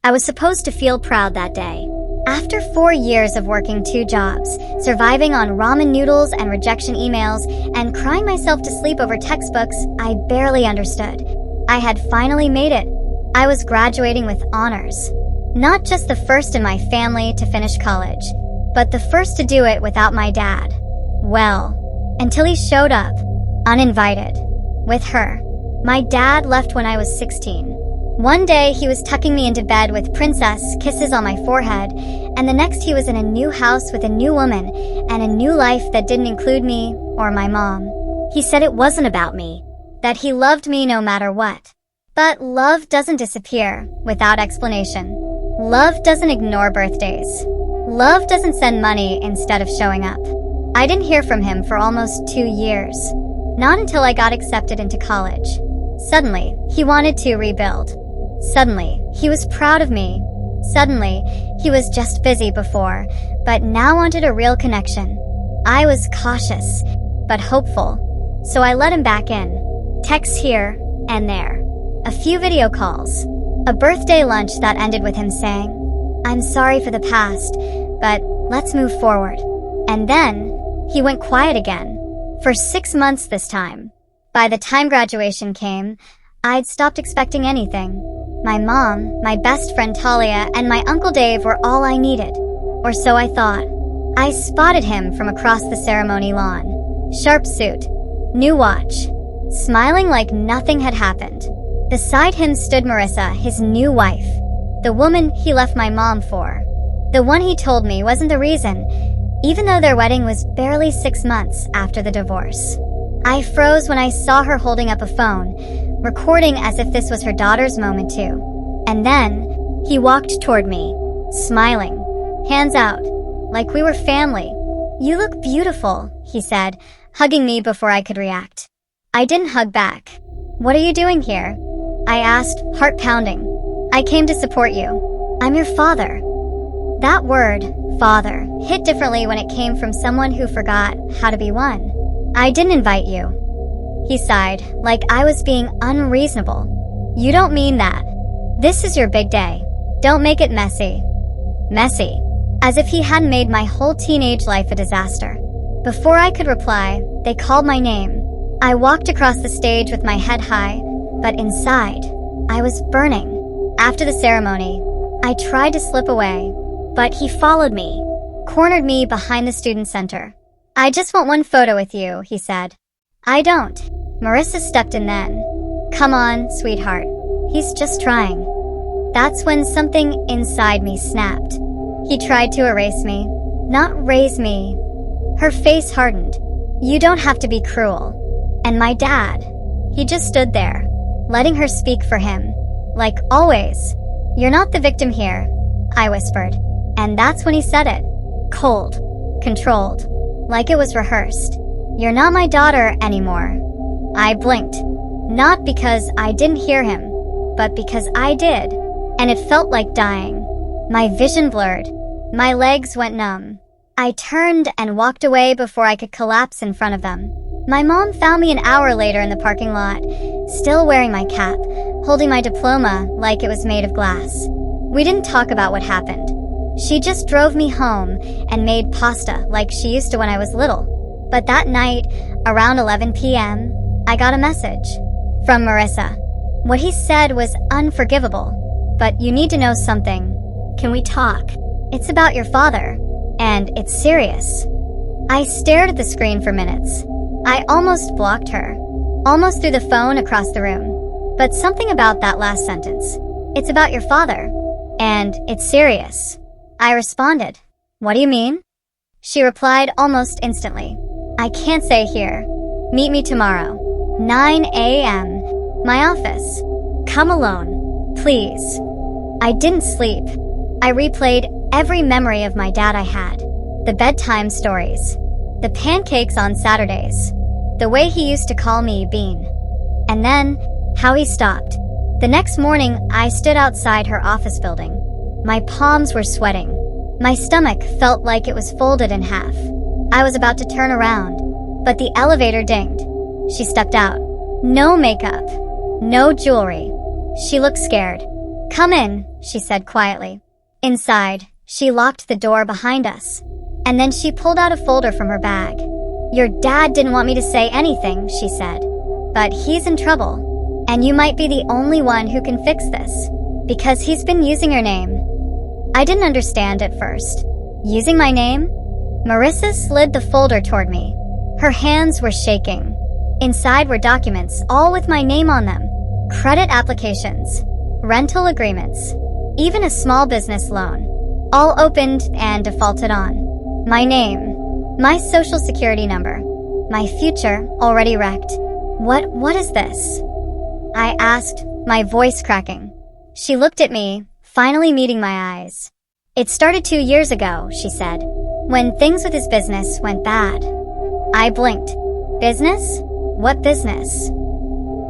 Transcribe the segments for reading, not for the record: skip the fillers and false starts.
I was supposed to feel proud that day. After 4 years of working 2 jobs, surviving on ramen noodles and rejection emails, and crying myself to sleep over textbooks I barely understood, I had finally made it. I was graduating with honors. Not just the first in my family to finish college, but the first to do it without my dad. Well, until he showed up, uninvited, with her. My dad left when I was 16. One day he was tucking me into bed with princess kisses on my forehead, and the next he was in a new house with a new woman and a new life that didn't include me or my mom. He said it wasn't about me, that he loved me no matter what. But love doesn't disappear without explanation. Love doesn't ignore birthdays. Love doesn't send money instead of showing up. I didn't hear from him for almost 2 years. Not until I got accepted into college. Suddenly, he wanted to rebuild. Suddenly, he was proud of me. Suddenly, he was just busy before, but now wanted a real connection. I was cautious, but hopeful. So I let him back in. Texts here and there. A few video calls. A birthday lunch that ended with him saying, "I'm sorry for the past, but let's move forward." And then, he went quiet again. For 6 months this time. By the time graduation came, I'd stopped expecting anything. My mom, my best friend Talia, and my Uncle Dave were all I needed. Or so I thought. I spotted him from across the ceremony lawn. Sharp suit. New watch. Smiling like nothing had happened. Beside him stood Marissa, his new wife. The woman he left my mom for. The one he told me wasn't the reason, even though their wedding was barely 6 months after the divorce. I froze when I saw her holding up a phone, recording as if this was her daughter's moment too. And then, he walked toward me, smiling, hands out, like we were family. "You look beautiful," he said, hugging me before I could react. I didn't hug back. "What are you doing here?" I asked, heart pounding. "I came to support you. I'm your father." That word, father, hit differently when it came from someone who forgot how to be one. "I didn't invite you." He sighed, like I was being unreasonable. "You don't mean that. This is your big day. Don't make it messy." Messy. As if he hadn't made my whole teenage life a disaster. Before I could reply, they called my name. I walked across the stage with my head high, but inside, I was burning. After the ceremony, I tried to slip away, but he followed me, cornered me behind the student center. "I just want one photo with you," he said. "I don't." Marissa stepped in then. "Come on, sweetheart. He's just trying." That's when something inside me snapped. He tried to erase me, not raise me. Her face hardened. "You don't have to be cruel." And my dad, he just stood there, letting her speak for him. Like always. "You're not the victim here," I whispered. And that's when he said it. Cold. Controlled. Like it was rehearsed. "You're not my daughter anymore." I blinked. Not because I didn't hear him, but because I did. And it felt like dying. My vision blurred. My legs went numb. I turned and walked away before I could collapse in front of them. My mom found me an hour later in the parking lot, still wearing my cap, holding my diploma like it was made of glass. We didn't talk about what happened. She just drove me home and made pasta like she used to when I was little. But that night, around 11 p.m., I got a message from Marissa. What he said was unforgivable. "But you need to know something. Can we talk? It's about your father. And it's serious." I stared at the screen for minutes. I almost blocked her. Almost threw the phone across the room. But something about that last sentence. "It's about your father. And it's serious." I responded. "What do you mean?" She replied almost instantly. "I can't say here. Meet me tomorrow. 9 a.m. My office. Come alone. Please." I didn't sleep. I replayed every memory of my dad I had. The bedtime stories. The pancakes on Saturdays. The way he used to call me Bean. And then, how he stopped. The next morning, I stood outside her office building. My palms were sweating. My stomach felt like it was folded in half. I was about to turn around, but the elevator dinged. She stepped out. No makeup. No jewelry. She looked scared. "Come in," she said quietly. Inside, she locked the door behind us. And then she pulled out a folder from her bag. Your dad didn't want me to say anything, she said. But he's in trouble. And you might be the only one who can fix this. Because he's been using your name. I didn't understand at first. Using my name? Marissa slid the folder toward me. Her hands were shaking. Inside were documents, all with my name on them. Credit applications, rental agreements, even a small business loan. All opened and defaulted on. My name, my social security number, my future already wrecked. What is this? I asked, my voice cracking. She looked at me, finally meeting my eyes. It started 2 years ago, she said, when things with his business went bad. I blinked. Business? What business?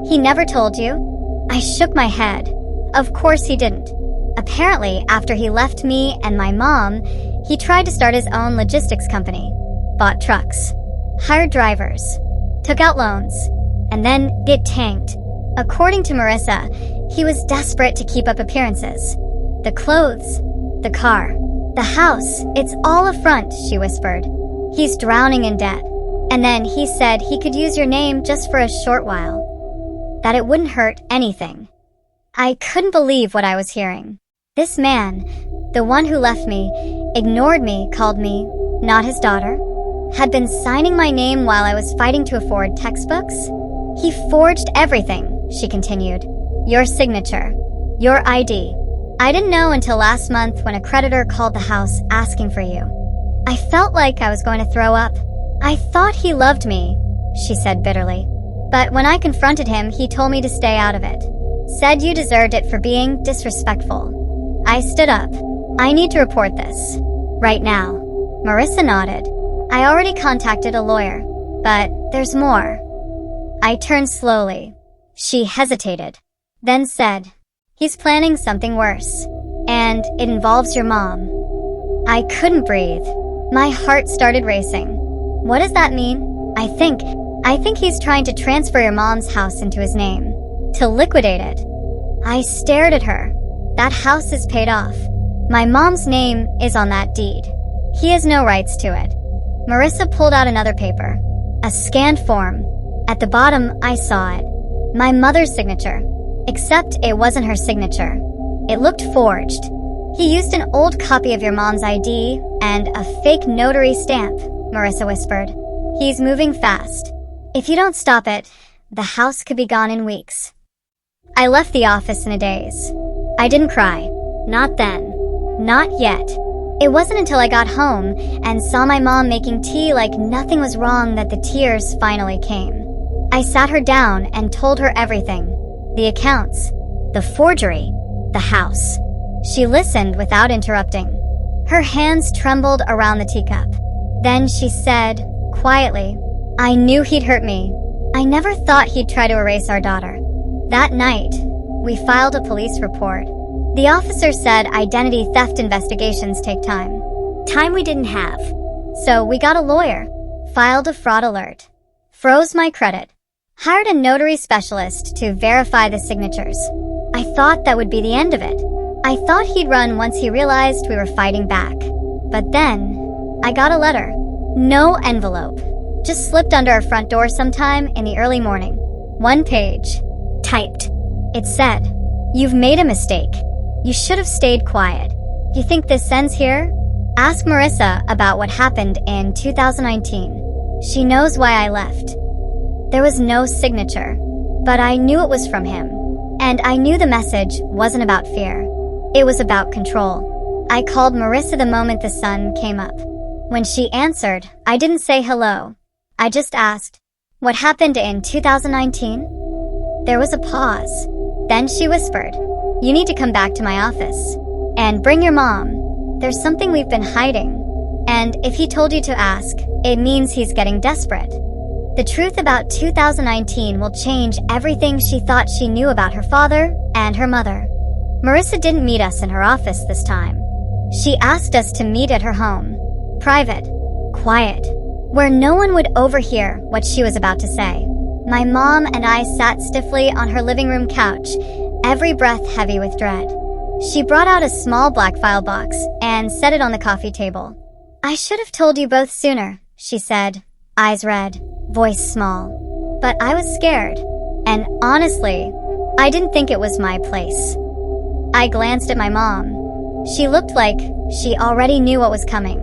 He never told you? I shook my head. Of course he didn't. Apparently, after he left me and my mom, he tried to start his own logistics company. Bought trucks. Hired drivers. Took out loans. And then it tanked. According to Marissa, he was desperate to keep up appearances. The clothes, the car, the house, it's all a front, she whispered. He's drowning in debt. And then he said he could use your name just for a short while. That it wouldn't hurt anything. I couldn't believe what I was hearing. This man, the one who left me, ignored me, called me not his daughter, had been signing my name while I was fighting to afford textbooks. He forged everything, she continued. Your signature, your ID. I didn't know until last month when a creditor called the house asking for you. I felt like I was going to throw up. I thought he loved me, she said bitterly. But when I confronted him, he told me to stay out of it. Said you deserved it for being disrespectful. I stood up. I need to report this. Right now. Marissa nodded. I already contacted a lawyer. But there's more. I turned slowly. She hesitated. Then said, he's planning something worse. And it involves your mom. I couldn't breathe. My heart started racing. What does that mean? I think he's trying to transfer your mom's house into his name. To liquidate it. I stared at her. That house is paid off. My mom's name is on that deed. He has no rights to it. Marissa pulled out another paper. A scanned form. At the bottom, I saw it. My mother's signature. Except it wasn't her signature. It looked forged. He used an old copy of your mom's ID and a fake notary stamp, Marissa whispered. He's moving fast. If you don't stop it, the house could be gone in weeks. I left the office in a daze. I didn't cry. Not then. Not yet. It wasn't until I got home and saw my mom making tea like nothing was wrong that the tears finally came. I sat her down and told her everything. The accounts. The forgery. The house. She listened without interrupting. Her hands trembled around the teacup. Then she said, quietly, I knew he'd hurt me. I never thought he'd try to erase our daughter. That night, we filed a police report. The officer said identity theft investigations take time. Time we didn't have. So we got a lawyer, filed a fraud alert, froze my credit, hired a notary specialist to verify the signatures. I thought that would be the end of it. I thought he'd run once he realized we were fighting back. But then, I got a letter. No envelope. Just slipped under our front door sometime in the early morning. 1 page. Typed. It said, you've made a mistake. You should have stayed quiet. You think this ends here? Ask Marissa about what happened in 2019. She knows why I left. There was no signature, but I knew it was from him. And I knew the message wasn't about fear. It was about control. I called Marissa the moment the sun came up. When she answered, I didn't say hello. I just asked, what happened in 2019? There was a pause. Then she whispered, you need to come back to my office. And bring your mom. There's something we've been hiding. And if he told you to ask, it means he's getting desperate. The truth about 2019 will change everything she thought she knew about her father and her mother. Marissa didn't meet us in her office this time. She asked us to meet at her home. Private. Quiet. Where no one would overhear what she was about to say. My mom and I sat stiffly on her living room couch, every breath heavy with dread. She brought out a small black file box and set it on the coffee table. "I should have told you both sooner," she said, eyes red, voice small. But I was scared. And honestly, I didn't think it was my place. I glanced at my mom. She looked like she already knew what was coming.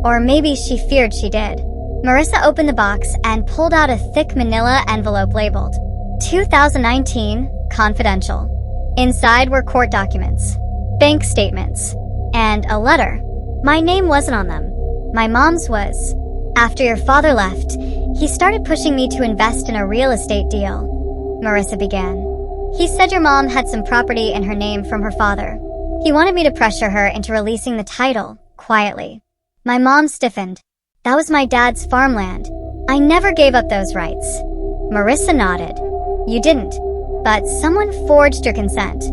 Or maybe she feared she did. Marissa opened the box and pulled out a thick manila envelope labeled 2019 Confidential. Inside were court documents, bank statements, and a letter. My name wasn't on them. My mom's was. "After your father left, he started pushing me to invest in a real estate deal," Marissa began. "He said your mom had some property in her name from her father. He wanted me to pressure her into releasing the title, quietly." My mom stiffened. "That was my dad's farmland. I never gave up those rights." Marissa nodded. "You didn't, but someone forged your consent.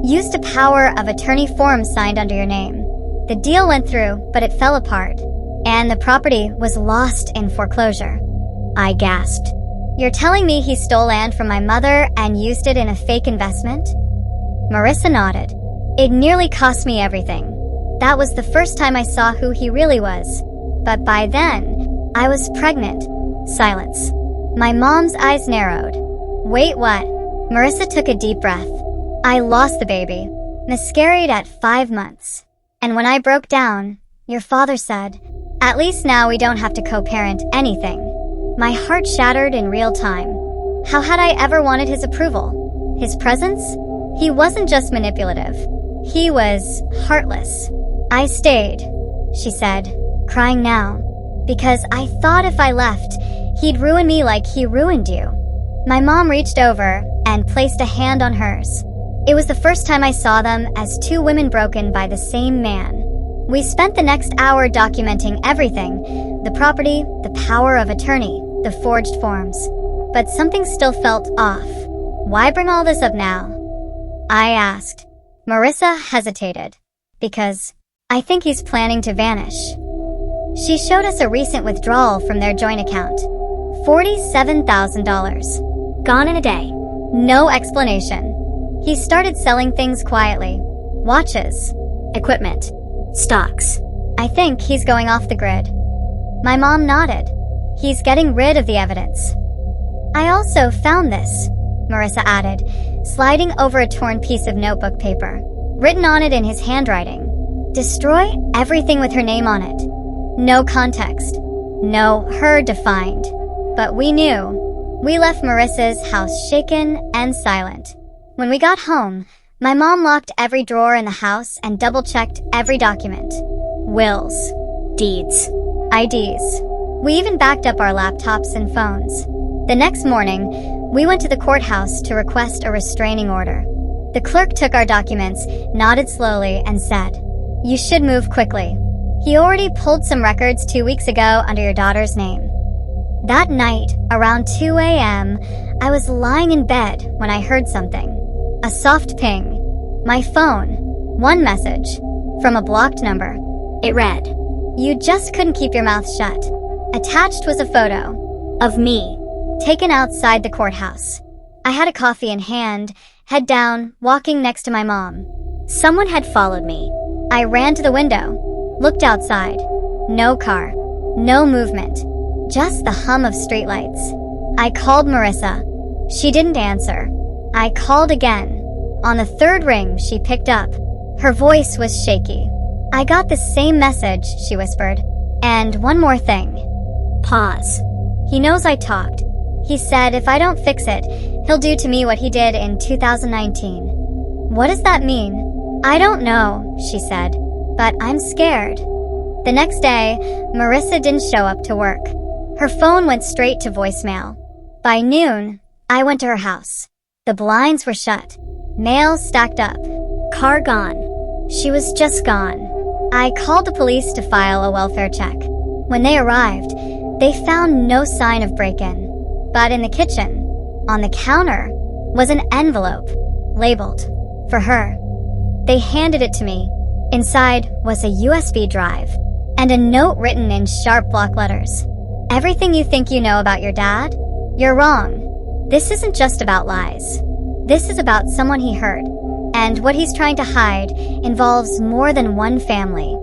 Used a power of attorney form signed under your name. The deal went through, but it fell apart, and the property was lost in foreclosure." I gasped. "You're telling me he stole land from my mother and used it in a fake investment?" Marissa nodded. "It nearly cost me everything. That was the first time I saw who he really was. But by then, I was pregnant." Silence. My mom's eyes narrowed. "Wait, what?" Marissa took a deep breath. "I lost the baby. Miscarried at 5 months. And when I broke down, your father said, 'At least now we don't have to co-parent anything.' My heart shattered in real time. How had I ever wanted his approval? His presence? He wasn't just manipulative. He was heartless." "I stayed," she said, crying now, "because I thought if I left, he'd ruin me like he ruined you." My mom reached over and placed a hand on hers. It was the first time I saw them as two women broken by the same man. We spent the next hour documenting everything: the property, the power of attorney, the forged forms. But something still felt off. "Why bring all this up now?" I asked. Marissa hesitated. "Because I think he's planning to vanish." She showed us a recent withdrawal from their joint account. $47,000. Gone in a day. No explanation. He started selling things quietly. Watches, equipment, stocks. "I think he's going off the grid." My mom nodded. "He's getting rid of the evidence." "I also found this," Marissa added, sliding over a torn piece of notebook paper. Written on it in his handwriting, "Destroy everything with her name on it." No context. No her defined. But we knew. We left Marissa's house shaken and silent. When we got home, my mom locked every drawer in the house and double-checked every document. Wills, deeds, IDs. We even backed up our laptops and phones. The next morning, we went to the courthouse to request a restraining order. The clerk took our documents, nodded slowly, and said, "You should move quickly. He already pulled some records 2 weeks ago under your daughter's name." That night, around 2 a.m., I was lying in bed when I heard something. A soft ping. My phone. One message. From a blocked number. It read, "You just couldn't keep your mouth shut." Attached was a photo of me, taken outside the courthouse. I had a coffee in hand, head down, walking next to my mom. Someone had followed me. I ran to the window, looked outside. No car, no movement, just the hum of streetlights. I called Marissa. She didn't answer. I called again. On the third ring, she picked up. Her voice was shaky. "I got the same message," she whispered. "And one more thing." Pause. "He knows I talked. He said if I don't fix it, he'll do to me what he did in 2019. "What does that mean?" "I don't know," she said, "but I'm scared." The next day, Marissa didn't show up to work. Her phone went straight to voicemail. By noon, I went to her house. The blinds were shut. Mail stacked up. Car gone. She was just gone. I called the police to file a welfare check. When they arrived, they found no sign of break-in. But in the kitchen, on the counter, was an envelope, labeled, "For her." They handed it to me. Inside was a USB drive, and a note written in sharp block letters. "Everything you think you know about your dad? You're wrong. This isn't just about lies. This is about someone he hurt. And what he's trying to hide involves more than one family.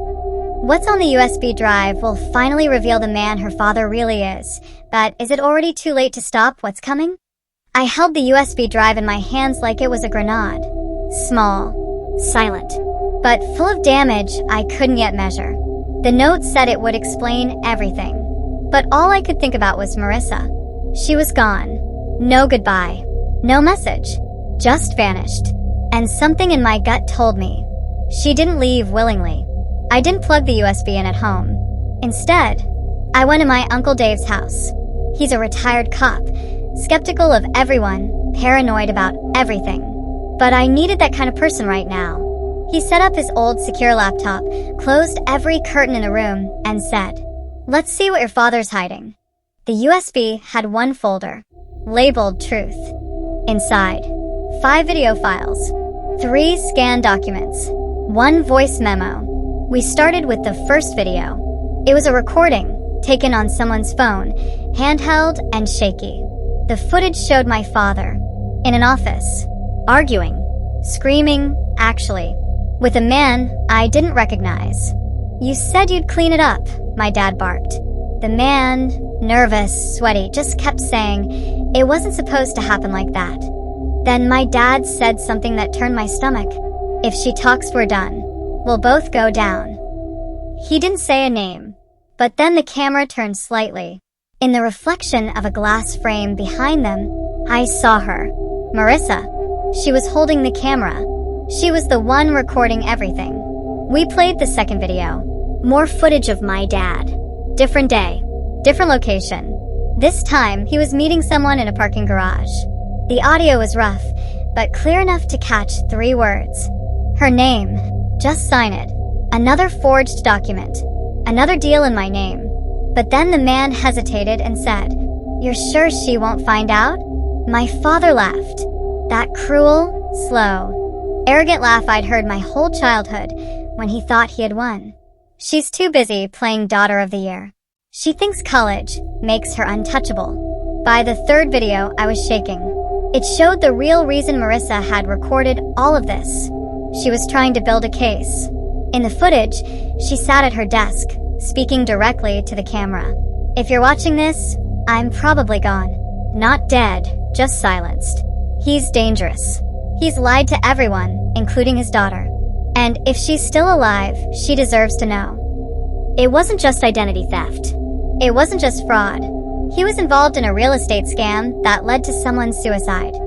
What's on the USB drive will finally reveal the man her father really is. But is it already too late to stop what's coming? I held the USB drive in my hands like it was a grenade. Small, silent, but full of damage I couldn't yet measure. The note said it would explain everything. But all I could think about was Marissa. She was gone. No goodbye. No message. Just vanished. And something in my gut told me she didn't leave willingly. I didn't plug the USB in at home. Instead, I went to my Uncle Dave's house. He's a retired cop, skeptical of everyone, paranoid about everything. But I needed that kind of person right now. He set up his old secure laptop, closed every curtain in the room, and said, "Let's see what your father's hiding." The USB had one folder, labeled Truth. Inside, 5 video files, 3 scanned documents, 1 voice memo. We started with the first video. It was a recording, taken on someone's phone, handheld and shaky. The footage showed my father, in an office, arguing, screaming, actually, with a man I didn't recognize. "You said you'd clean it up," my dad barked. The man, nervous, sweaty, just kept saying, "It wasn't supposed to happen like that." Then my dad said something that turned my stomach. "If she talks, we're done. We'll both go down." He didn't say a name, but then the camera turned slightly. In the reflection of a glass frame behind them, I saw her, Marissa. She was holding the camera. She was the one recording everything. We played the second video. More footage of my dad. Different day, different location. This time, he was meeting someone in a parking garage. The audio was rough, but clear enough to catch 3 words. Her name. Just sign it. Another forged document. Another deal in my name. But then the man hesitated and said, "You're sure she won't find out?" My father laughed. That cruel, slow, arrogant laugh I'd heard my whole childhood when he thought he had won. "She's too busy playing Daughter of the Year. She thinks college makes her untouchable." By the 3rd video, I was shaking. It showed the real reason Marissa had recorded all of this. She was trying to build a case. In the footage, she sat at her desk, speaking directly to the camera. "If you're watching this, I'm probably gone. Not dead, just silenced. He's dangerous. He's lied to everyone, including his daughter. And if she's still alive, she deserves to know." It wasn't just identity theft. It wasn't just fraud. He was involved in a real estate scam that led to someone's suicide.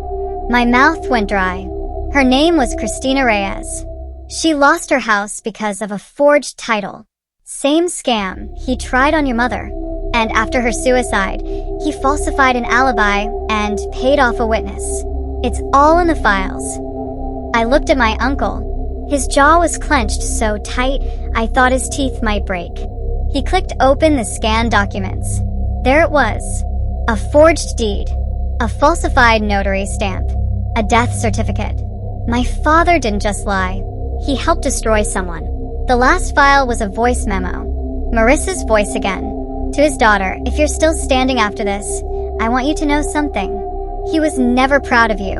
My mouth went dry. Her name was Christina Reyes. She lost her house because of a forged title. Same scam he tried on your mother. And after her suicide, he falsified an alibi and paid off a witness. It's all in the files. I looked at my uncle. His jaw was clenched so tight I thought his teeth might break. He clicked open the scanned documents. There it was. A forged deed. A falsified notary stamp. A death certificate. My father didn't just lie. He helped destroy someone. The last file was a voice memo. Marissa's voice again. To his daughter, "If you're still standing after this, I want you to know something. He was never proud of you.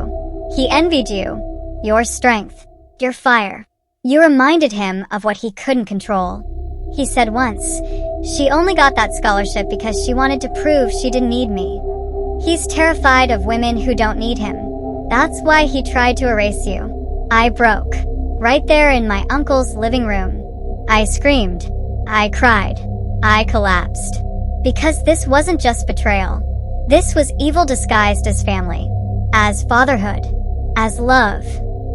He envied you. Your strength. Your fire. You reminded him of what he couldn't control. He said once, she only got that scholarship because she wanted to prove she didn't need me. He's terrified of women who don't need him. That's why he tried to erase you." I broke. Right there in my uncle's living room. I screamed. I cried. I collapsed. Because this wasn't just betrayal. This was evil disguised as family. As fatherhood. As love.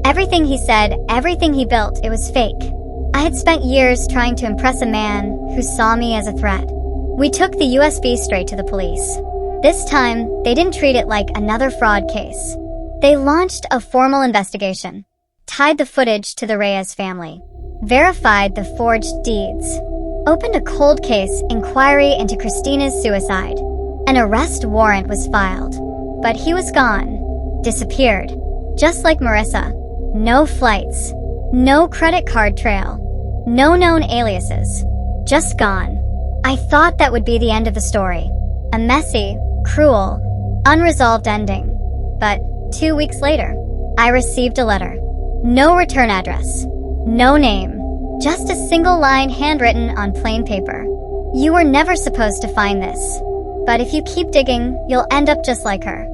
Everything he said, everything he built, it was fake. I had spent years trying to impress a man who saw me as a threat. We took the USB straight to the police. This time, they didn't treat it like another fraud case. They launched a formal investigation, tied the footage to the Reyes family, verified the forged deeds, opened a cold case inquiry into Christina's suicide. An arrest warrant was filed, but he was gone, disappeared, just like Marissa. No flights, no credit card trail, no known aliases, just gone. I thought that would be the end of the story, a messy, cruel, unresolved ending. But 2 weeks later, I received a letter. No return address. No name. Just a single line handwritten on plain paper. You were never supposed to find this. But if you keep digging, you'll end up just like her.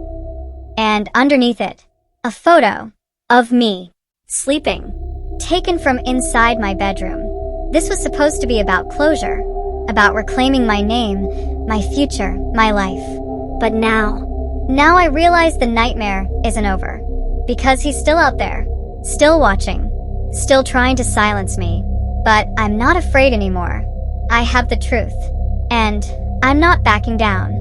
And underneath it, a photo of me, sleeping, taken from inside my bedroom. This was supposed to be about closure, about reclaiming my name, my future, my life. But now I realize the nightmare isn't over. Because he's still out there, still watching, still trying to silence me. But I'm not afraid anymore. I have the truth. And I'm not backing down.